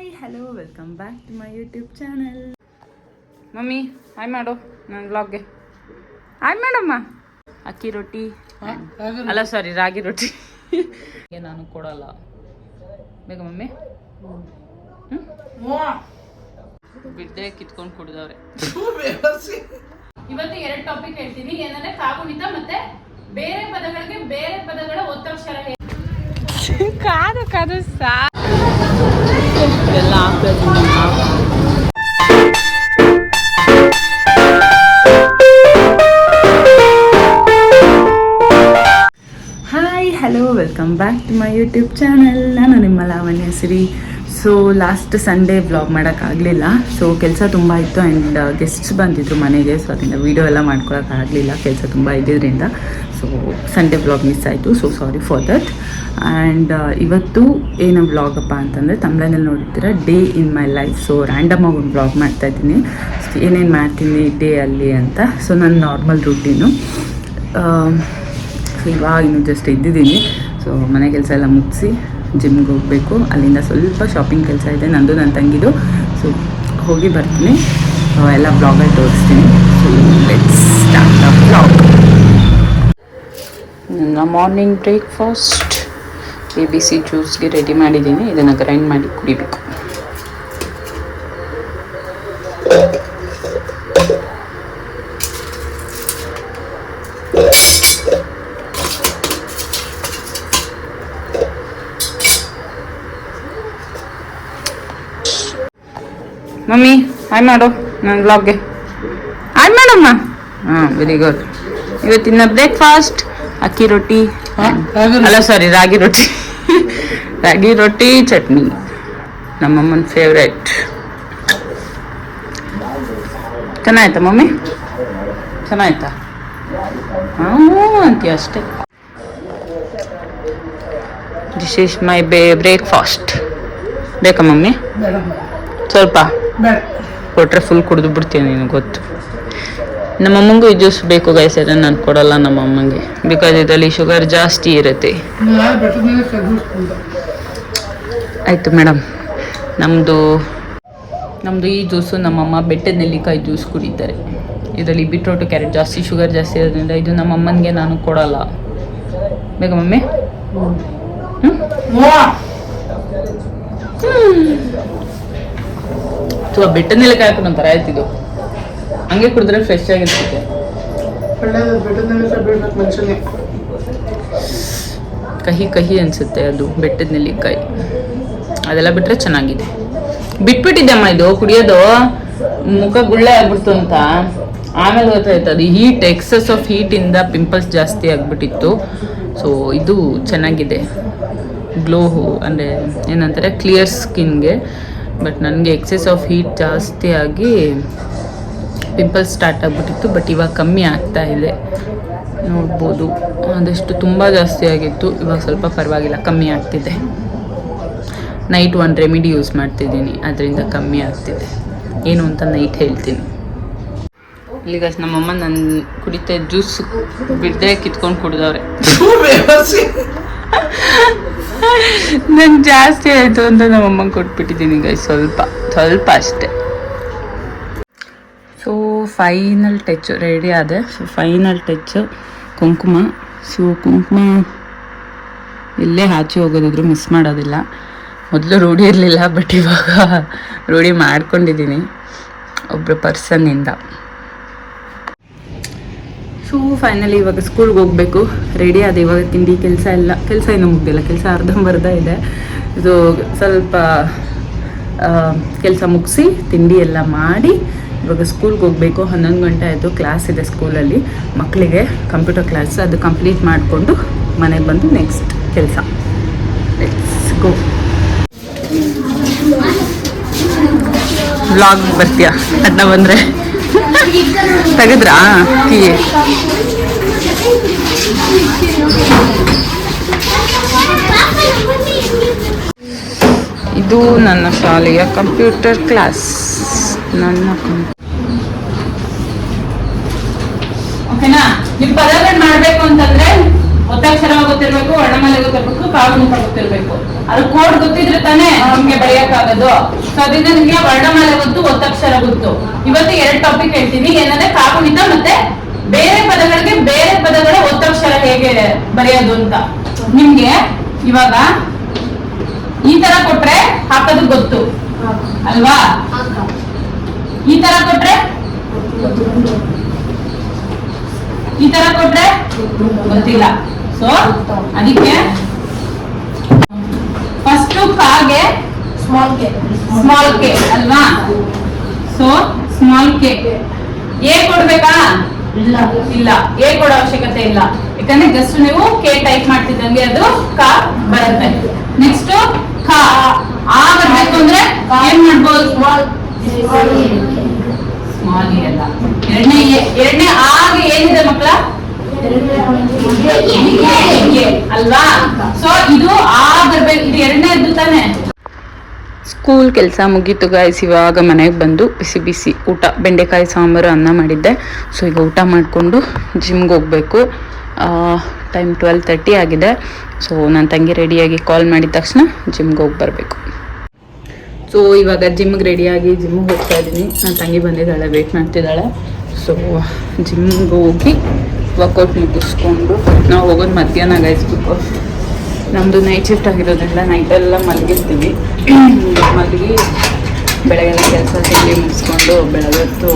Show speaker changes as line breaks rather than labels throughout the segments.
Hi hello welcome back to my YouTube channel. Mummy hi ಮಾಡು ನನ್ನ ವ್ಲಾಗ್ಗೆ. Hi ಮಾಡಮ್ಮ. ಅಕ್ಕಿ ರೊಟ್ಟಿ ಅಲ್ಲ ಸಾರಿ ರಾಗಿ ರೊಟ್ಟಿ ನಾನು ಕೊಡಲ್ಲ. ಬೇಗ ಮಮ್ಮಿ. ಬಿಡ್ಡೆ ಕಿತ್ಕೊಂಡು ಕುಡಿದವ್ರೆ. ಇವತ್ತು 2 ಟಾಪಿಕ್ ಹೇಳ್ತೀನಿ. ಏನಂದ್ರೆ ಕಾಗುಣಿತ ಮತ್ತೆ ಬೇರೆ ಪದಗಳಿಗೆ ಬೇರೆ ಪದಗಳ ಒತ್ತಕ್ಷರ. ಕಾದು ಸಾ ಎಲ್ಲ hi hello welcome back to my YouTube channel. ನಾನು ನಿಮ್ಮ Lavanya Siri. So last Sunday vlog ಮಾಡೋಕ್ಕಾಗಲಿಲ್ಲ. ಸೊ ಕೆಲಸ ತುಂಬ ಇತ್ತು ಆ್ಯಂಡ್ ಗೆಸ್ಟ್ಸ್ ಬಂದಿದ್ರು ಮನೆಗೆ. ಸೊ ಅದರಿಂದ ವೀಡಿಯೋ ಎಲ್ಲ ಮಾಡ್ಕೊಳಕ್ಕಾಗಲಿಲ್ಲ, ಕೆಲಸ ತುಂಬ ಇದ್ದಿದ್ದರಿಂದ. ಸೊ ಸಂಡೇ ವ್ಲಾಗ್ ಮಿಸ್ ಆಯಿತು. So sorry for that. And ಇವತ್ತು ಏನು ವ್ಲಾಗಪ್ಪ ಅಂತಂದರೆ ತಮಿಳಲ್ಲಿ ನೋಡಿರ್ತೀರ day in my life. So random ಆಗಿ ಒಂದು ವ್ಲಾಗ್ ಮಾಡ್ತಾಯಿದ್ದೀನಿ, ಏನೇನು ಮಾಡ್ತೀನಿ ಡೇ ಅಲ್ಲಿ ಅಂತ. ಸೊ ನನ್ನ ನಾರ್ಮಲ್ ರೂಟೀನು. ಸೊ ಇವಾಗ ಇನ್ನು ಜಸ್ಟ್ ಇದ್ದಿದ್ದೀನಿ. ಸೊ ಮನೆ ಕೆಲಸ ಎಲ್ಲ ಮುಗಿಸಿ ಜಿಮ್ಗೆ ಹೋಗಬೇಕು. ಅಲ್ಲಿಂದ ಸ್ವಲ್ಪ ಶಾಪಿಂಗ್ ಕೆಲಸ ಇದೆ ನಂದು ನನ್ನ ತಂಗಿದು. ಸೊ ಹೋಗಿ ಬರ್ತೀನಿ, ಎಲ್ಲ ಬ್ಲಾಗಲ್ಲಿ ತೋರಿಸ್ತೀನಿ. So let's start the blog. ನನ್ನ ಮಾರ್ನಿಂಗ್ ಬ್ರೇಕ್ಫಾಸ್ಟ್ ABC ಜ್ಯೂಸ್ಗೆ ರೆಡಿ ಮಾಡಿದ್ದೀನಿ. ಇದನ್ನು ಗ್ರೈಂಡ್ ಮಾಡಿ ಕುಡಿಬೇಕು. ಮಮ್ಮಿ ಹಾಯ್ ಮಾಡು ನನ್ನ ವ್ಲಾಗ್ಗೆ. ಹಾಯ್ ಮಾಡಮ್ಮ. Very good. ಇವತ್ತಿನ ಬ್ರೇಕ್ಫಾಸ್ಟ್ ಅಕ್ಕಿ ರೊಟ್ಟಿ ಅಲ್ಲ ಸಾರಿ ರಾಗಿ ರೊಟ್ಟಿ ರಾಗಿ ರೊಟ್ಟಿ ಚಟ್ನಿ, ನಮ್ಮಮ್ಮನ ಫೇವ್ರೇಟ್. ಚೆನ್ನಾಯ್ತಾ ಮಮ್ಮಿ? ಚೆನ್ನಾಯ್ತಾ? ಅಂತೀಯ ಅಷ್ಟೇ. This is my breakfast. ಬೇಕಾ ಮಮ್ಮಿ? ಸ್ವಲ್ಪ ಕೊಟ್ಟರೆ ಫುಲ್ ಕುಡಿದು ಬಿಡ್ತೀನಿ, ನಿನಗೆ ಗೊತ್ತು. ನಮ್ಮಮ್ಮಂಗೂ ಈ ಜ್ಯೂಸ್ ಬೇಕು ಗೈಸ್, ಅದನ್ನು ನಾನು ಕೊಡಲ್ಲ ನಮ್ಮಮ್ಮಂಗೆ, ಬಿಕಾಸ್ ಇದರಲ್ಲಿ ಶುಗರ್ ಜಾಸ್ತಿ ಇರುತ್ತೆ. ಆಯಿತು ಮೇಡಮ್. ನಮ್ಮದು ಈ ಜ್ಯೂಸು ನಮ್ಮಮ್ಮ ಬೆಟ್ಟದ ನೆಲ್ಲಿಕಾಯಿ ಜ್ಯೂಸ್ ಕುಡಿತಾರೆ. ಇದರಲ್ಲಿ ಬೀಟ್ರೋಟು ಕ್ಯಾರೆಟ್ ಜಾಸ್ತಿ ಶುಗರ್ ಜಾಸ್ತಿ ಇರೋದ್ರಿಂದ ಇದು ನಮ್ಮಮ್ಮನಿಗೆ ನಾನು ಕೊಡಲ್ಲ. ಬೇಕಾ ಮಮ್ಮಿ? ಸೊ ಬೆಟ್ಟದ ನೆಲ್ಲಿಕಾಯಿ ಹಾಕೊಂಡು ಒಂಥರ ಆಯ್ತಿದ್ದು, ಹಂಗೆ ಕುಡಿದ್ರೆ ಫ್ರೆಶ್ ಆಗಿರ್ತದೆ. ಕಹಿ ಕಹಿ ಅನಿಸುತ್ತೆ ಅದು ಬೆಟ್ಟದ ನೆಲ್ಲಿಕಾಯಿ. ಅದೆಲ್ಲ ಬಿಟ್ಟರೆ ಚೆನ್ನಾಗಿದೆ. ಬಿಟ್ಬಿಟ್ಟಿದ್ದಮ್ಮ ಇದು ಕುಡಿಯೋದು, ಮುಖ ಗುಳ್ಳೆ ಆಗ್ಬಿಡ್ತು ಅಂತ. ಆಮೇಲೆ ಗೊತ್ತಾಯ್ತು ಅದು ಹೀಟ್, ಎಕ್ಸಸ್ ಆಫ್ ಹೀಟಿಂದ ಪಿಂಪಲ್ಸ್ ಜಾಸ್ತಿ ಆಗಿಬಿಟ್ಟಿತ್ತು. ಸೊ ಇದು ಚೆನ್ನಾಗಿದೆ, ಗ್ಲೋ ಅಂದರೆ ಏನಂತಾರೆ ಕ್ಲಿಯರ್ ಸ್ಕಿನ್ಗೆ. ಬಟ್ ನನಗೆ ಎಕ್ಸೆಸ್ ಆಫ್ ಹೀಟ್ ಜಾಸ್ತಿ ಆಗಿ ಪಿಂಪಲ್ಸ್ ಸ್ಟಾರ್ಟ್ ಆಗಿಬಿಟ್ಟಿತ್ತು. ಬಟ್ ಇವಾಗ ಕಮ್ಮಿ ಆಗ್ತಾ ಇದೆ, ನೋಡ್ಬೋದು. ಆದಷ್ಟು ತುಂಬ ಜಾಸ್ತಿ ಆಗಿತ್ತು, ಇವಾಗ ಸ್ವಲ್ಪ ಪರವಾಗಿಲ್ಲ, ಕಮ್ಮಿ ಆಗ್ತಿದೆ. ನೈಟ್ ಒಂದು ರೆಮಿಡಿ ಯೂಸ್ ಮಾಡ್ತಿದ್ದೀನಿ, ಅದರಿಂದ ಕಮ್ಮಿ ಆಗ್ತಿದೆ. ಏನು ಅಂತ ನೈಟ್ ಹೇಳ್ತೀನಿ. ಈಗ ನಮ್ಮಮ್ಮ ನಾನು ಕುಡಿತಾ ಜ್ಯೂಸ್ ಬಿಡದೆ ಕಿತ್ಕೊಂಡು ಕುಡಿದವ್ರೆ. ನಂಗೆ ಜಾಸ್ತಿ ಆಯಿತು ಅಂತ ನಮ್ಮಮ್ಮಂಗೆ ಕೊಟ್ಬಿಟ್ಟಿದ್ದೀನಿ ಗೈ, ಸ್ವಲ್ಪ ಅಷ್ಟೇ. ಸೊ ಫೈನಲ್ ಟಚ್ ರೆಡಿ ಆದೆ. ಸೊ ಫೈನಲ್ ಟಚ್ ಕುಂಕುಮ. ಸೊ ಕುಂಕುಮ ಇಲ್ಲೇ ಆಚೆ ಹೋಗೋದಿದ್ರು ಮಿಸ್ ಮಾಡೋದಿಲ್ಲ. ಮೊದಲು ರೂಢಿ ಇರಲಿಲ್ಲ, ಬಟ್ ಇವಾಗ ರೂಢಿ ಮಾಡ್ಕೊಂಡಿದ್ದೀನಿ ಒಬ್ಬರು ಪರ್ಸನ್ನಿಂದ. ಸೊ ಫೈನಲಿ ಇವಾಗ ಸ್ಕೂಲ್ಗೆ ಹೋಗಬೇಕು, ರೆಡಿ ಆದ. ಇವಾಗ ತಿಂಡಿ ಕೆಲಸ ಇನ್ನೂ ಮುಗ್ದಿಲ್ಲ, ಕೆಲಸ ಅರ್ಧಂಬರ್ಧ ಇದೆ. ಇದು ಸ್ವಲ್ಪ ಕೆಲಸ ಮುಗಿಸಿ ತಿಂಡಿ ಎಲ್ಲ ಮಾಡಿ ಇವಾಗ ಸ್ಕೂಲ್ಗೆ ಹೋಗಬೇಕು. 11 ಗಂಟೆ ಆಯಿತು. ಕ್ಲಾಸ್ ಇದೆ ಸ್ಕೂಲಲ್ಲಿ ಮಕ್ಕಳಿಗೆ, ಕಂಪ್ಯೂಟರ್ ಕ್ಲಾಸ್. ಅದು ಕಂಪ್ಲೀಟ್ ಮಾಡಿಕೊಂಡು ಮನೆಗೆ ಬಂದು ನೆಕ್ಸ್ಟ್ ಕೆಲಸ. Let's go. ವ್ಲಾಗ್ ಬರ್ತೀಯಾ ಅಡ್ಡ ಬಂದರೆ? ತೆಗೆದ್ರಾ ಕೀ? ಇದು ನನ್ನ ಶಾಲೆಯ ಕಂಪ್ಯೂಟರ್ ಕ್ಲಾಸ್. ಓಕೆನಾ? ನೀವು ಪದಗಳು ಮಾಡಬೇಕು ಅಂತಂದ್ರೆ ಒತ್ತಕ್ಷರ ಗೊತ್ತಿರ್ಬೇಕು, ವರ್ಣಮಾಲೆ ಗೊತ್ತಿರ್ಬೇಕು, ಕಾಗುಣಿತ ಗೊತ್ತಿರ್ಬೇಕು. ಅದು ಕೋಡ್ ಗೊತ್ತಿದ್ರೆ ತಾನೇ ನಿಮ್ಗೆ ಬರೆಯಕ್ಕಾಗೋದು. ಸೊ ಅದರಿಂದ ನಿಮ್ಗೆ ವರ್ಣಮಾಲೆ ಗೊತ್ತು, ಒತ್ತಕ್ಷರ ಗೊತ್ತು. ಇವತ್ತು 2 ಟಾಪಿಕ್ ಹೇಳ್ತೀನಿ, ಏನಂದ್ರೆ ಕಾಗುಣಿತ ಮತ್ತೆ ಬೇರೆ ಪದಗಳಿಗೆ ಬೇರೆ ಪದಗಳ ಒತ್ತಕ್ಷರ ಹೇಗೆ ಬರೆಯೋದು ಅಂತ. ನಿಮ್ಗೆ ಇವಾಗ ಈ ತರ ಕೊಟ್ರೆ ಹಾಕೋದು ಗೊತ್ತು ಅಲ್ವಾ? ಈ ತರ ಕೊಟ್ರೆ ಈ ತರ ಕೊಟ್ರೆ ಗೊತ್ತಿಲ್ಲ. ಸೊ ಅದಕ್ಕೆ ಫಸ್ಟ್ ಕಾಗೆ ಸ್ಮಾಲ್ ಕೆ ಅಲ್ವಾ? ಸೊ ಸ್ಮಾಲ್ ಕೆ ಎ ಕೊಡ್ಬೇಕಾ? ಇಲ್ಲ, ಎ ಕೊಡೋ ಅವಶ್ಯಕತೆ ಇಲ್ಲ. ಯಾಕಂದ್ರೆ ಜಸ್ಟ್ ನೀವು ಕೆ ಟೈಪ್ ಮಾಡ್ತಿದ್ದಂಗೆ ಅದು ಕ ಬರುತ್ತೆ. ನೆಕ್ಸ್ಟ್ ಕ ಆ ಬರ್ಬೇಕು ಅಂದ್ರೆ ಏನ್ ಮಾಡ್ಬೋದು? ಸ್ಮಾಲ್ ಎ ಅಲ್ಲ, ಎರಡನೇ ಆಗ ಏನಿದೆ ಮಕ್ಕಳ? ಅಲ್ವಾ? ಸೊ ಇದು ಆ ಬರ್ಬೇಕು, ಇದು ಎರಡನೇದ್ದು ತಾನೆ. ಸ್ಕೂಲ್ ಕೆಲಸ ಮುಗೀತು ಗಾಯ್ಸ್. ಇವಾಗ ಮನೆಗೆ ಬಂದು ಬಿಸಿ ಬಿಸಿ ಊಟ, ಬೆಂಡೆಕಾಯಿ ಸಾಂಬಾರು, ಅನ್ನ ಮಾಡಿದ್ದೆ. ಸೊ ಈಗ ಊಟ ಮಾಡಿಕೊಂಡು ಜಿಮ್ಗೆ ಹೋಗ್ಬೇಕು. ಟೈಮ್ 12:30 ಆಗಿದೆ. ಸೊ ನನ್ನ ತಂಗಿ ರೆಡಿಯಾಗಿ ಕಾಲ್ ಮಾಡಿದ ತಕ್ಷಣ ಜಿಮ್ಗೆ ಹೋಗಿ ಬರಬೇಕು. ಸೊ ಇವಾಗ ಜಿಮ್ಗೆ ರೆಡಿಯಾಗಿ ಜಿಮ್ಗೆ ಹೋಗ್ತಾ ಇದ್ದೀನಿ. ನನ್ನ ತಂಗಿ ಬಂದಿದ್ದಾಳೆ, ವೇಟ್ ಮಾಡ್ತಿದ್ದಾಳೆ. ಸೊ ಜಿಮ್ಗೆ ಹೋಗಿ ವರ್ಕೌಟ್ ಮುಗಿಸ್ಕೊಂಡು ನಾವು ಹೋಗೋದು ಮಧ್ಯಾಹ್ನ ಗಾಯ್ಸ್. ಬಿಕಾಸ್ ನಮ್ಮದು ನೈಟ್ ಶಿಫ್ಟ್ ಆಗಿರೋದ್ರಿಂದ ನೈಟೆಲ್ಲ ಮಲಗಿರ್ತೀವಿ. ಮಲಗಿ ಬೆಳಗ್ಗೆಲ್ಲ ಕೆಲಸ ತಿಂಡಿ ಮುಗಿಸ್ಕೊಂಡು ಬೆಳಗ್ಗೆ ಹೊತ್ತು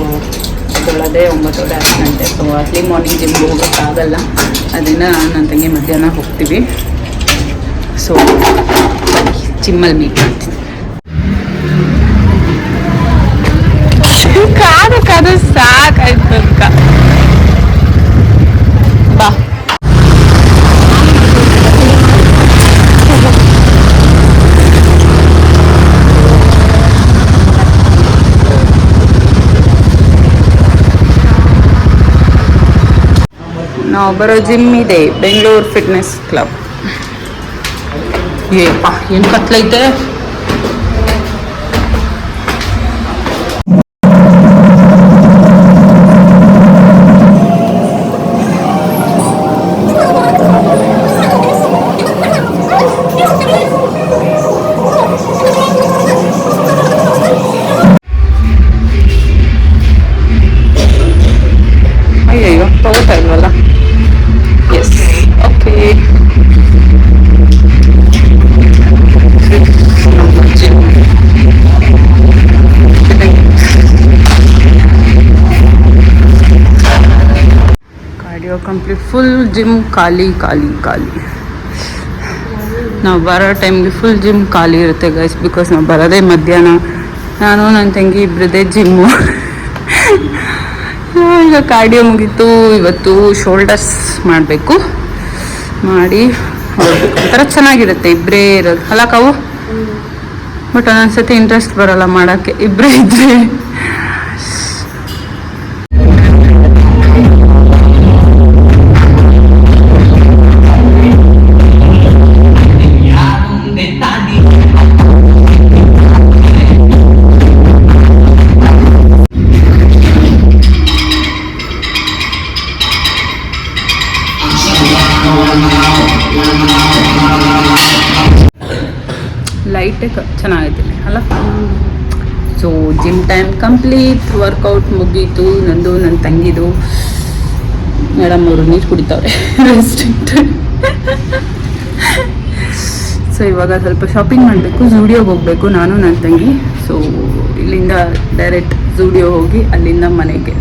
ಅದೊಳದೆ 9:30 10 ಗಂಟೆ. ಸೊ ಅರ್ಲಿ ಮಾರ್ನಿಂಗ್ ಜಿಮ್ಗೆ ಹೋಗೋಕ್ಕಾಗಲ್ಲ. ಅದನ್ನು ನನ್ನ ತಂಗಿ ಮಧ್ಯಾಹ್ನ ಹೋಗ್ತೀವಿ. ಸೊ ಜಿಮ್ಮಲ್ಲಿ ಮೀಟ್ ಮಾಡ್ತೀನಿ. ಕಾದು ಸಾಕಾಯ್ತು ಅಕ್ಕ. ಬಾ ನಾವು ಬರೋ ಜಿಮ್ ಇದೆ ಬೆಂಗಳೂರು ಫಿಟ್ನೆಸ್ ಕ್ಲಬ್. ಏಪ್ಪ ಏನು ಕತ್ಲೈತೆ. ಅಯ್ಯಯ್ಯೋ ತಗೋತಾ ಇಲ್ವಲ್ಲ. Yes okay. Cardio complete. Full gym ಖಾಲಿ ಖಾಲಿ ಖಾಲಿ. ನಾವು ಬರೋ ಟೈಮ್ಗೆ ಫುಲ್ ಜಿಮ್ ಖಾಲಿ ಇರುತ್ತೆ ಗೈಸ್. ಬಿಕಾಸ್ ನಾವು ಬರೋದೇ ಮಧ್ಯಾಹ್ನ. ನಾನು ನನ್ನ ತಂಗಿ ಇಬ್ಬರದೇ ಜಿಮ್ಮು. ಈಗ ಕಾರ್ಡಿಯೋ ಮುಗೀತು. ಇವತ್ತು ಶೋಲ್ಡರ್ಸ್ ಮಾಡಬೇಕು. ಮಾಡಿ ಒಂಥರ ಚೆನ್ನಾಗಿರುತ್ತೆ ಇಬ್ಬರೇ ಇರೋದು ಅಲ್ಲ ಕಾವು. ಬಟ್ ಒಂದೊಂದ್ಸತಿ ಇಂಟ್ರೆಸ್ಟ್ ಬರೋಲ್ಲ ಮಾಡೋಕ್ಕೆ ಇಬ್ಬರೇ ಇದ್ರೆ. ಲೈಟೇ ಚೆನ್ನಾಗೈತೆ ಅಲ್ಲ. So gym time complete. Workout ಮುಗೀತು ನಂದು ನನ್ನ ತಂಗಿದು. ಮೇಡಮ್ ಅವರು ನೀರು ಕುಡಿತಾವ್ರೆ ರೆಸ್ಟ್. ಸೊ ಇವಾಗ ಸ್ವಲ್ಪ ಶಾಪಿಂಗ್ ಮಾಡಬೇಕು. ಝೂಡಿಯೋಗೆ ಹೋಗಬೇಕು ನಾನು ನನ್ನ ತಂಗಿ. ಸೊ ಇಲ್ಲಿಂದ ಡೈರೆಕ್ಟ್ ಝೂಡಿಯೋ ಹೋಗಿ ಅಲ್ಲಿಂದ ಮನೆಗೆ.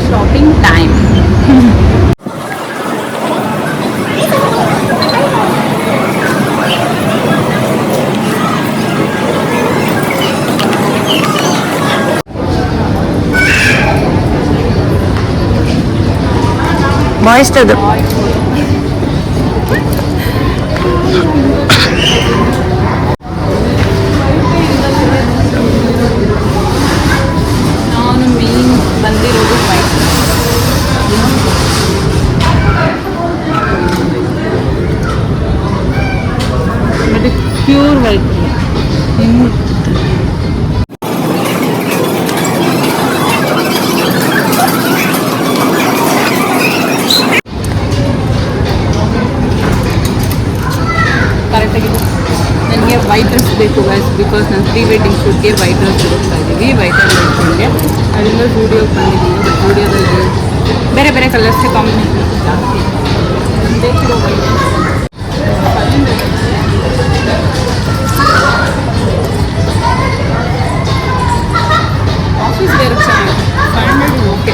Shopping time. ಬಾಯ್ಸ್ ಅದು ನಾನು ಮೇನ್ ಬಂದಿರೋದು ಬಿಕಾಸ್ ನಾನು ಪ್ರೀ ವೆಡ್ಡಿಂಗ್ ಶೂಟ್ಗೆ ವೈಟ್ ಡ್ರೆಸ್ ಹೋಗ್ತಾ ಇದ್ದೀವಿ, ವೈಟ್ ಡ್ರೆಸ್ಗೆ. ಅದರಿಂದ ಸ್ಟುಡಿಯೋಗೆ ಬಂದಿದ್ದೀನಿ. ಬಟ್ ಸ್ಟುಡಿಯೋದಲ್ಲಿ ಬೇರೆ ಬೇರೆ ಕಲರ್ಸ್ಗೆ ಕಾಂಬಿನೇಷನ್ ಜಾಸ್ತಿ ಬೇಕಿರೋ ವೈಟ್. ಆಫೀಸ್ ವೇರ್ ಚೆನ್ನಾಗಿದೆ, 500 ಓಕೆ.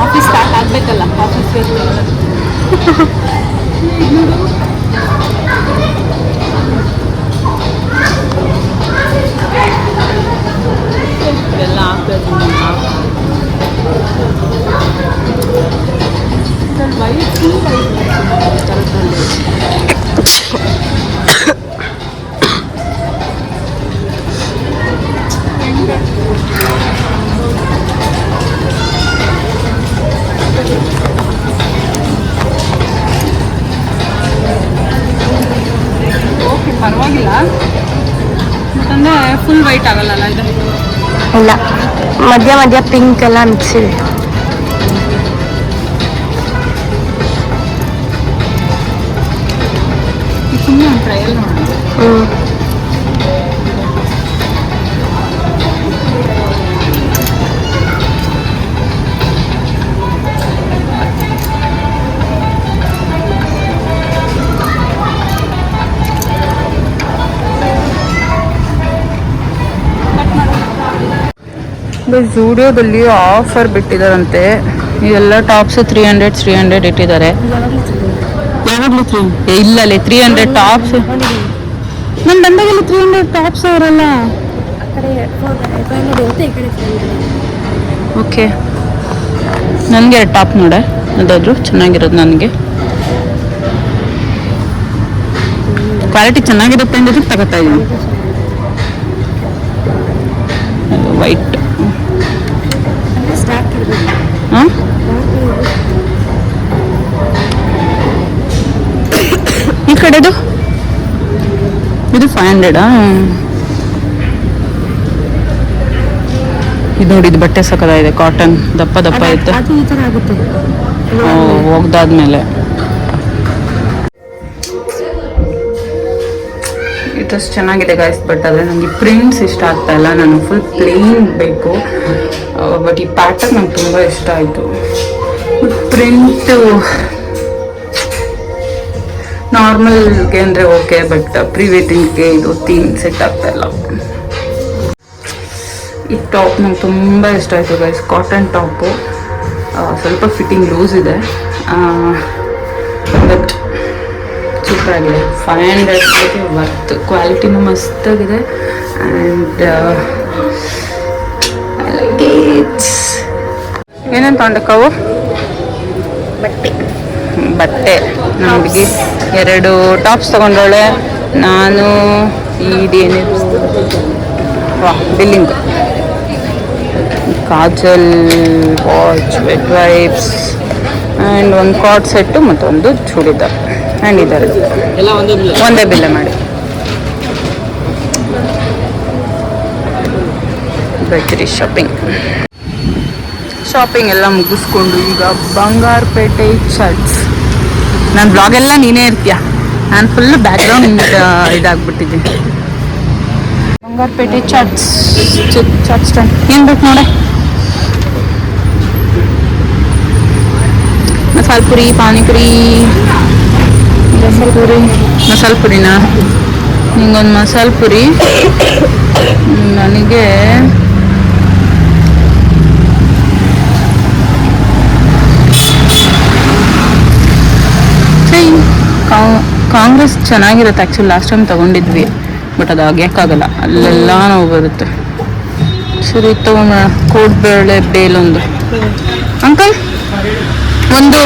ಆಫೀಸ್ ಸ್ಟಾರ್ಟ್ ಆಗಬೇಕಲ್ಲ, ಆಫೀಸ್ ವೇರ್ ಎಲ್ಲ ಆಗ್ತದೆ. ಓಕೆ, ಪರವಾಗಿಲ್ಲ. ಯಾಕಂದರೆ ಫುಲ್ ವೈಟ್ ಆಗಲ್ಲ ಇದು.
ಇಲ್ಲ, ಮಧ್ಯ ಮಧ್ಯ ಪಿಂಕ್ ಎಲ್ಲ ಮಿಕ್ಸ್ ಇದೆ.
ಸುಮ್ಮನೆ ಒಂದು ಟ್ರಯಲ್ ಮಾಡೋಣ. ಝೂಡಿಯೋದಲ್ಲಿ ಆಫರ್ ಬಿಟ್ಟಿದ್ದಾರಂತೆ. ಇದೆಲ್ಲ ಟಾಪ್ಸ್ 300 ಇಟ್ಟಿದ್ದಾರೆ. ಇಲ್ಲಲ್ಲಿ 300 ಟಾಪ್ಸ್. ನಾನು ಬಂದಾಗೆಲ್ಲ 300 ಟಾಪ್ಸ್ ಅವರಲ್ಲ. ಓಕೆ, ನನಗೆ ಟಾಪ್ ನೋಡೆ ಅದಾದ್ರು ಚೆನ್ನಾಗಿರೋದು. ನನಗೆ ಕ್ವಾಲಿಟಿ ಚೆನ್ನಾಗಿರುತ್ತೆ ಅಂದಿದ್ದಕ್ಕೆ ತಗೋತಾ ಇದ್ದೀನಿ. ವೈಟ್ ಹಾಂ, ಈ ಕಡೆದು ಇದು 500. ಇದು ನೋಡಿ, ಇದು ಬಟ್ಟೆ ಸಕ್ಕದಾಗಿದೆ, ಕಾಟನ್ ದಪ್ಪ ದಪ್ಪ ಇತ್ತು. ಹೋಗ್ದಾದ್ಮೇಲೆ ಇಷ್ಟು ಚೆನ್ನಾಗಿದೆ ಗಾಯ್ಸ್. ಬಟ್ ಆದರೆ ನನಗೆ ಪ್ರಿಂಟ್ಸ್ ಇಷ್ಟ ಆಗ್ತಾ ಇಲ್ಲ. ನಾನು ಫುಲ್ ಪ್ಲೇನ್ ಬೇಕು. ಬಟ್ ಈ ಪ್ಯಾಟರ್ನ್ ನಂಗೆ ತುಂಬ ಇಷ್ಟ ಆಯಿತು. ಪ್ರಿಂಟು ನಾರ್ಮಲ್ಗೆ ಅಂದರೆ ಓಕೆ, ಬಟ್ ಪ್ರೀ ವೆಡ್ಡಿಂಗ್ಗೆ ಇದು ಥೀಮ್ ಸೆಟ್ ಆಗ್ತಾ ಇಲ್ಲ. ಈ ಟಾಪ್ ನಂಗೆ ತುಂಬ ಇಷ್ಟ ಆಯಿತು ಗೈಸ್. ಕಾಟನ್ ಟಾಪು, ಸ್ವಲ್ಪ ಫಿಟ್ಟಿಂಗ್ ಲೂಸ್ ಇದೆ, ಬಟ್ ಸೂಪರಾಗಿದೆ. 500ಗೆ ವರ್ತ್. ಕ್ವಾಲಿಟಿನೂ ಮಸ್ತಾಗಿದೆ ಆ್ಯಂಡ್ ಐ ಲೈಕ್ ಇಟ್. ಏನೇನು ತೊಗೊಂಡಕ್ಕವು? ಬಟ್ಟೆ. ನಮಗೆ 2 ಟಾಪ್ಸ್ ತೊಗೊಂಡವಳೆ. ನಾನು ಇದೇನಿದೆ billing, kajal, watch, wet wipes and ಒಂದು ಕಾರ್ಡ್ ಸೆಟ್ಟು ಮತ್ತೊಂದು ಚೂಡಿದಾರ್. ಆ್ಯಂಡ್ ಇದೆರಡು ಒಂದೇ ಬಿಲ್ಲೆ ಮಾಡಿ. ಬೈಕ್ರಿ ಶಾಪಿಂಗ್ ಎಲ್ಲ ಮುಗಿಸ್ಕೊಂಡು ಈಗ ಬಂಗಾರಪೇಟೆ ಚರ್ಚ್. ನನ್ನ ಬ್ಲಾಗೆಲ್ಲ ನೀನೇ ಇರ್ತೀಯ, ನಾನು ಫುಲ್ ಬ್ಯಾಕ್ಗ್ರೌಂಡ್ ಇದಾಗ್ಬಿಟ್ಟಿದ್ದೀನಿ. ಬಂಗಾರಪೇಟೆ ಚರ್ಚ್ ಸ್ಟ್ಯಾಂಡ್ ಏನು ಬೇಕು ನೋಡೆ? ಮಸಾಲ ಪುರಿ, ಪಾನಿಪುರಿ, ಮಸಾಲ ಪುರಿನಾ? ನಿಂಗೊಂದು ಮಸಾಲ ಪುರಿ, ನನಗೆ ಕಾಂಗ್ರೆಸ್ ಚೆನ್ನಾಗಿರುತ್ತೆ ಆ್ಯಕ್ಚುಲಿ. ಲಾಸ್ಟ್ ಟೈಮ್ ತೊಗೊಂಡಿದ್ವಿ, ಬಟ್ ಅದು ಆಗ್ಯಕ್ಕಾಗಲ್ಲ, ಅಲ್ಲೆಲ್ಲ ನಾವು ಬರುತ್ತೆ. ಸರಿ ತೊಗೊಂಡ. ಕೋಡ್ಬೇಳೆ ಬೇಲೊಂದು. ಅಂಕಲ್ ಒಂದು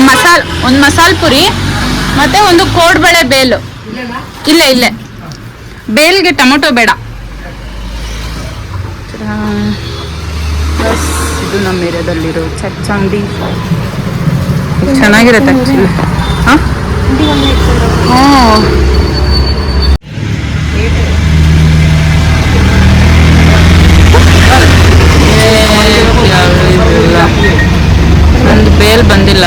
ಮಸಾಲ ಪುರಿ ಮತ್ತು ಒಂದು ಕೋಡ್ಬೇಳೆ ಬೇಲು. ಇಲ್ಲೇ ಬೇಲ್ಗೆ ಟೊಮೊಟೊ ಬೇಡ. ಪ್ಲಸ್ ಇದು ನಮ್ಮ ಏರಿಯಾದಲ್ಲಿರೋ ಚರ್ಚ್ ಅಂಗಡಿ ಚೆನ್ನಾಗಿರುತ್ತೆ ಆ್ಯಕ್ಚುಲಿ. ಹಾಂ, ಒಂದು ಬೇಲ್ ಬಂದಿಲ್ಲ.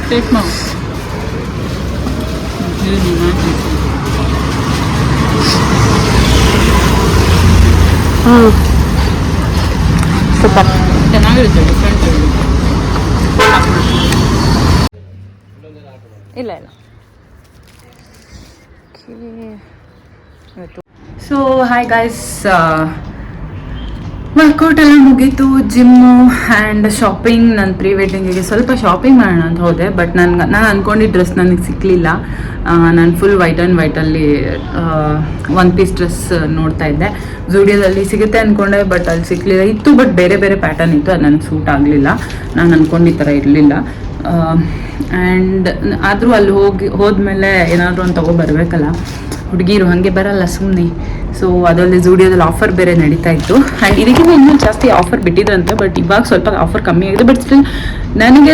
ಟೇಸ್ಟ್ ಮಾಡು.
ಸೂಪರ್.
ಚೆನ್ನಾಗಿರುತ್ತೆ, ಡಿಫ್ರೆಂಟ್.
ಇಲ್ಲ ಇಲ್ಲ.
ಸೊ ಹಾಯ್ ಗಾಯ್ಸ್, ವರ್ಕೌಟ್ ಎಲ್ಲ ಮುಗೀತು, ಜಿಮ್ಮು ಆ್ಯಂಡ್ ಶಾಪಿಂಗ್. ನನ್ನ ಪ್ರೀ ವೆಡ್ಡಿಂಗಿಗೆ ಸ್ವಲ್ಪ ಶಾಪಿಂಗ್ ಮಾಡೋಣ ಅಂತ ಹೋದೆ, ಬಟ್ ನಾನು ಅಂದ್ಕೊಂಡಿದ್ದ ಡ್ರೆಸ್ ನನಗೆ ಸಿಕ್ಕಲಿಲ್ಲ. ನಾನು ಫುಲ್ ವೈಟ್ ಆ್ಯಂಡ್ ವೈಟಲ್ಲಿ ಒನ್ ಪೀಸ್ ಡ್ರೆಸ್ ನೋಡ್ತಾ ಇದ್ದೆ. ಝೂಡಿಯೋದಲ್ಲಿ ಸಿಗುತ್ತೆ ಅಂದ್ಕೊಂಡೆ, ಬಟ್ ಅಲ್ಲಿ ಸಿಕ್ಕಲಿಲ್ಲ. ಇತ್ತು ಬಟ್ ಬೇರೆ ಬೇರೆ ಪ್ಯಾಟರ್ನ್ ಇತ್ತು, ಅದು ನನಗೆ ಸೂಟ್ ಆಗಲಿಲ್ಲ. ನಾನು ಅಂದ್ಕೊಂಡಿದ್ದ ಥರ ಇರಲಿಲ್ಲ. ಆ್ಯಂಡ್ ಆದರೂ ಅಲ್ಲಿ ಹೋದ್ಮೇಲೆ ಏನಾದರೂ ಒಂದು ತೊಗೊಬರ್ಬೇಕಲ್ಲ, ಹುಡುಗಿರು ಹಾಗೆ ಬರಲ್ಲ ಸುಮ್ಮನೆ. ಸೊ ಅದರಲ್ಲಿ ಝೂಡಿಯೋದಲ್ಲಿ ಆಫರ್ ಬೇರೆ ನಡೀತಾ ಇತ್ತು. ಆ್ಯಂಡ್ ಇದಕ್ಕಿಂತ ಇನ್ನೂ ಜಾಸ್ತಿ ಆಫರ್ ಬಿಟ್ಟಿದ್ರಂತೆ, ಬಟ್ ಇವಾಗ ಸ್ವಲ್ಪ ಆಫರ್ ಕಮ್ಮಿ ಆಗಿದೆ. ಬಟ್ ಸ್ಟಿಲ್ ನನಗೆ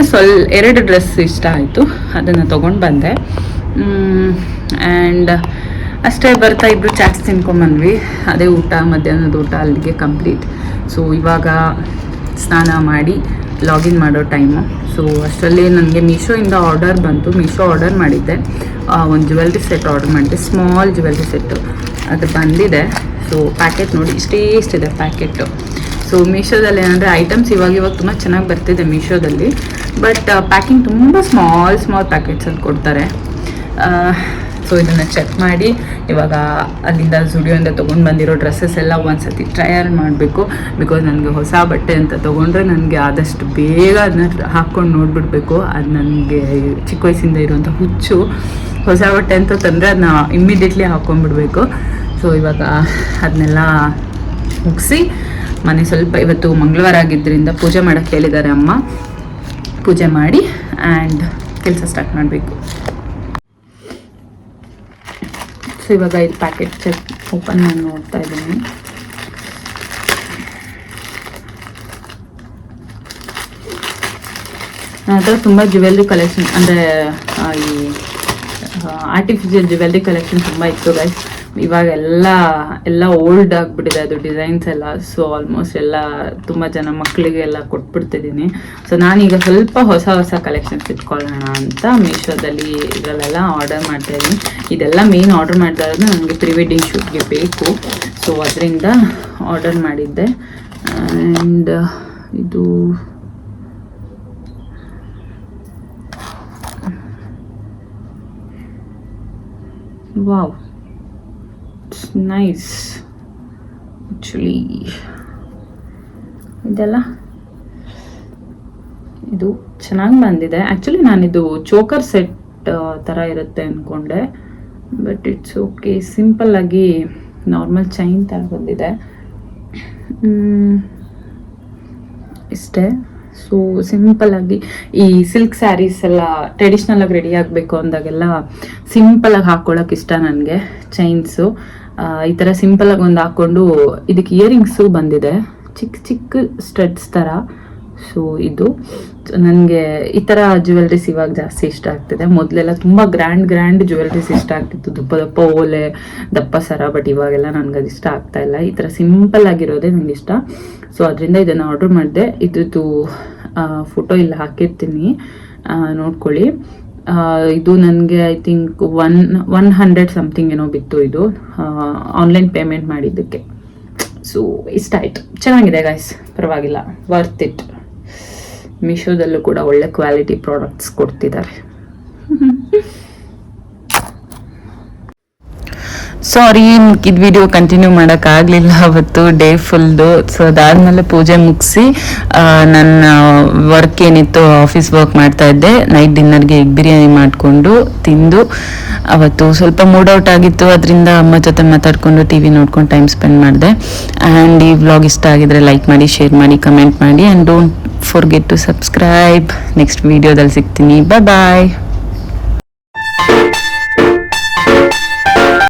2 ಡ್ರೆಸ್ ಇಷ್ಟ ಆಯಿತು, ಅದನ್ನು ತೊಗೊಂಡು ಬಂದೆ. ಆ್ಯಂಡ್ ಅಷ್ಟೇ, ಬರ್ತಾ ಇಬ್ಬರು ಚಾಟ್ಸ್ ತಿನ್ಕೊಂಬಂದ್ವಿ. ಅದೇ ಊಟ, ಮಧ್ಯಾಹ್ನದ ಊಟ ಅಲ್ಲಿಗೆ ಕಂಪ್ಲೀಟ್. ಸೊ ಇವಾಗ ಸ್ನಾನ ಮಾಡಿ ಲಾಗಿನ್ ಮಾಡೋ ಟೈಮು. ಸೊ ಅಷ್ಟರಲ್ಲಿ ನನಗೆ ಮೀಶೋಯಿಂದ ಆರ್ಡರ್ ಬಂತು. ಮೀಶೋ ಆರ್ಡರ್ ಮಾಡಿದ್ದೆ, ಒಂದು ಜ್ಯುವೆಲ್ರಿ ಸೆಟ್ ಆರ್ಡರ್ ಮಾಡಿದ್ದೆ, ಸ್ಮಾಲ್ ಜ್ಯುವೆಲ್ರಿ ಸೆಟ್ಟು. ಅದು ಬಂದಿದೆ. ಸೊ ಪ್ಯಾಕೆಟ್ ನೋಡಿ, ಇಷ್ಟಿದೆ ಪ್ಯಾಕೆಟು. ಸೊ ಮೀಶೋದಲ್ಲಿ ಏನಂದರೆ ಐಟಮ್ಸ್ ಇವಾಗ ತುಂಬ ಚೆನ್ನಾಗಿ ಬರ್ತಿದೆ ಮೀಶೋದಲ್ಲಿ, ಬಟ್ ಪ್ಯಾಕಿಂಗ್ ತುಂಬ ಸ್ಮಾಲ್ ಪ್ಯಾಕೆಟ್ಸಲ್ಲಿ ಕೊಡ್ತಾರೆ. ಸೊ ಇದನ್ನು ಚೆಕ್ ಮಾಡಿ ಇವಾಗ ಅಲ್ಲಿಂದ ಝುಡಿಯೋಯಿಂದ ತೊಗೊಂಡು ಬಂದಿರೋ ಡ್ರೆಸ್ಸಸ್ ಎಲ್ಲ ಒಂದು ಸತಿ ಟ್ರಯಲ್ ಮಾಡಬೇಕು. ಬಿಕಾಸ್ ನನಗೆ ಹೊಸ ಬಟ್ಟೆ ಅಂತ ತೊಗೊಂಡ್ರೆ ನನಗೆ ಆದಷ್ಟು ಬೇಗ ಅದನ್ನ ಹಾಕ್ಕೊಂಡು ನೋಡಿಬಿಡ್ಬೇಕು. ಅದು ನನಗೆ ಚಿಕ್ಕ ವಯಸ್ಸಿಂದ ಇರುವಂಥ ಹುಚ್ಚು. ಹೊಸ ಬಟ್ಟೆ ಅಂತ ತಂದರೆ ಅದನ್ನ ಇಮ್ಮಿಡಿಯೇಟ್ಲಿ ಹಾಕ್ಕೊಂಡ್ಬಿಡ್ಬೇಕು. ಸೊ ಇವಾಗ ಅದನ್ನೆಲ್ಲ ಮುಗಿಸಿ ಮನೆ ಸ್ವಲ್ಪ, ಇವತ್ತು ಮಂಗಳವಾರ ಆಗಿದ್ದರಿಂದ ಪೂಜೆ ಮಾಡೋಕ್ಕೆ ಹೇಳಿದ್ದಾರೆ ಅಮ್ಮ. ಪೂಜೆ ಮಾಡಿ ಆ್ಯಂಡ್ ಕೆಲಸ ಸ್ಟಾರ್ಟ್ ಮಾಡಬೇಕು. ಸೊ ಇವಾಗ ಇದು ಪ್ಯಾಕೆಟ್ ಚೆಕ್ ಓಪನ್ ಮಾಡಿ ನೋಡ್ತಾ ಇದ್ದೀನಿ. ನನ್ನ ಹತ್ರ ತುಂಬ ಜ್ಯುವೆಲ್ರಿ ಕಲೆಕ್ಷನ್, ಅಂದರೆ ಈ ಆರ್ಟಿಫಿಷಿಯಲ್ ಜ್ಯುವೆಲ್ರಿ ಕಲೆಕ್ಷನ್ ತುಂಬ ಇತ್ತು ಗೈಸ್. ಇವಾಗ ಎಲ್ಲ ಓಲ್ಡ್ ಆಗಿಬಿಟ್ಟಿದೆ ಅದು ಡಿಸೈನ್ಸ್ ಎಲ್ಲ. ಸೊ ಆಲ್ಮೋಸ್ಟ್ ಎಲ್ಲ ತುಂಬ ಜನ ಮಕ್ಕಳಿಗೆಲ್ಲ ಕೊಟ್ಬಿಡ್ತಿದ್ದೀನಿ. ಸೊ ನಾನೀಗ ಸ್ವಲ್ಪ ಹೊಸ ಕಲೆಕ್ಷನ್ಸ್ ಇಟ್ಕೊಳ್ಳೋಣ ಅಂತ ಮೀಶೋದಲ್ಲಿ ಇದರಲ್ಲೆಲ್ಲ ಆರ್ಡರ್ ಮಾಡ್ತಾಯಿದ್ದೀನಿ. ಇದೆಲ್ಲ ಮೇನ್ ಆರ್ಡರ್ ಮಾಡ್ತಾ ಇರೋದು ನನಗೆ ಪ್ರೀ ವೆಡ್ಡಿಂಗ್ ಶೂಟ್ಗೆ ಬೇಕು. ಸೊ ಅದರಿಂದ ಆರ್ಡರ್ ಮಾಡಿದ್ದೆ. ಆ್ಯಂಡ್ ಇದು ವಾವ್, ನೈಸ್ ಆ್ಯಕ್ಚುಲಿ. ಇದೆಲ್ಲ ಇದು ಚೆನ್ನಾಗಿ ಬಂದಿದೆ. ಆ್ಯಕ್ಚುಲಿ ನಾನಿದು ಚೋಕರ್ ಸೆಟ್ ಥರ ಇರುತ್ತೆ ಅಂದ್ಕೊಂಡೆ, ಬಟ್ ಇಟ್ಸ್ ಓಕೆ. ಸಿಂಪಲ್ಲಾಗಿ ನಾರ್ಮಲ್ ಚೈನ್ ಥರ ಬಂದಿದೆ ಇಷ್ಟೇ. ಸೊ ಸಿಂಪಲ್ಲಾಗಿ ಈ ಸಿಲ್ಕ್ ಸ್ಯಾರೀಸ್ ಎಲ್ಲ ಟ್ರೆಡಿಷ್ನಲಾಗಿ ರೆಡಿ ಆಗಬೇಕು ಅಂದಾಗೆಲ್ಲ ಸಿಂಪಲಾಗಿ ಹಾಕ್ಕೊಳ್ಳೋಕೆ ಇಷ್ಟ ನನಗೆ. ಚೈನ್ಸು ಈ ಥರ ಸಿಂಪಲಾಗಿ ಒಂದು ಹಾಕ್ಕೊಂಡು, ಇದಕ್ಕೆ ಇಯರಿಂಗ್ಸು ಬಂದಿದೆ, ಚಿಕ್ಕ ಸ್ಟಡ್ಸ್ ಥರ. ಸೊ ಇದು ನನಗೆ ಈ ಥರ ಜ್ಯುವೆಲ್ರೀಸ್ ಇವಾಗ ಜಾಸ್ತಿ ಇಷ್ಟ ಆಗ್ತಿದೆ. ಮೊದಲೆಲ್ಲ ತುಂಬ ಗ್ರ್ಯಾಂಡ್ ಜ್ಯುವೆಲ್ರೀಸ್ ಇಷ್ಟ ಆಗ್ತಿತ್ತು, ದಪ್ಪ ಓಲೆ, ದಪ್ಪ ಸರ. ಬಟ್ ಇವಾಗೆಲ್ಲ ನನಗೆ ಅದು ಇಷ್ಟ ಆಗ್ತಾ ಇಲ್ಲ. ಈ ಥರ ಸಿಂಪಲ್ ಆಗಿರೋದೇ ನನಗೆ ಇಷ್ಟ. ಸೊ ಅದರಿಂದ ಇದನ್ನು ಆರ್ಡರ್ ಮಾಡಿದೆ. ಇದ್ರದ್ದು ಫೋಟೋ ಇಲ್ಲಿ ಹಾಕಿರ್ತೀನಿ, ನೋಡ್ಕೊಳ್ಳಿ. ಇದು ನನಗೆ ಐ ಥಿಂಕ್ 100 ಸಮಥಿಂಗ್ ಏನೋ ಬಿತ್ತು ಇದು ಆನ್ಲೈನ್ ಪೇಮೆಂಟ್ ಮಾಡಿದ್ದಕ್ಕೆ. ಸೊ ಇಷ್ಟ ಆಯಿತು, ಚೆನ್ನಾಗಿದೆ ಗೈಸ್, ಪರವಾಗಿಲ್ಲ, ವರ್ತ್ ಇಟ್. ಮೀಶೋದಲ್ಲೂ ಕೂಡ ಒಳ್ಳೆ ಕ್ವಾಲಿಟಿ ಪ್ರಾಡಕ್ಟ್ಸ್ ಕೊಡ್ತಿದ್ದಾರೆ. ಸಾರಿ, ಇದು ವಿಡಿಯೋ ಕಂಟಿನ್ಯೂ ಮಾಡೋಕ್ಕಾಗಲಿಲ್ಲ ಅವತ್ತು, ಡೇ ಫುಲ್ದು. ಸೊ ಅದಾದಮೇಲೆ ಪೂಜೆ ಮುಗಿಸಿ ನನ್ನ ವರ್ಕ್ ಏನಿತ್ತು, ಆಫೀಸ್ ವರ್ಕ್ ಮಾಡ್ತಾ ಇದ್ದೆ. ನೈಟ್ ಡಿನ್ನರ್ಗೆ ಎಗ್ ಬಿರಿಯಾನಿ ಮಾಡಿಕೊಂಡು ತಿಂದು, ಅವತ್ತು ಸ್ವಲ್ಪ ಮೂಡ್ ಔಟ್ ಆಗಿತ್ತು, ಅದರಿಂದ ಅಮ್ಮ ಜೊತೆ ಮಾತಾಡಿಕೊಂಡು ಟಿ ವಿ ನೋಡ್ಕೊಂಡು ಟೈಮ್ ಸ್ಪೆಂಡ್ ಮಾಡಿದೆ. ಆ್ಯಂಡ್ ಈ ವ್ಲಾಗ್ ಇಷ್ಟ ಆಗಿದ್ರೆ ಲೈಕ್ ಮಾಡಿ, ಶೇರ್ ಮಾಡಿ, ಕಮೆಂಟ್ ಮಾಡಿ, and don't forget to subscribe. Next ವಿಡಿಯೋದಲ್ಲಿ ಸಿಗ್ತೀನಿ. ಬಾಯ್.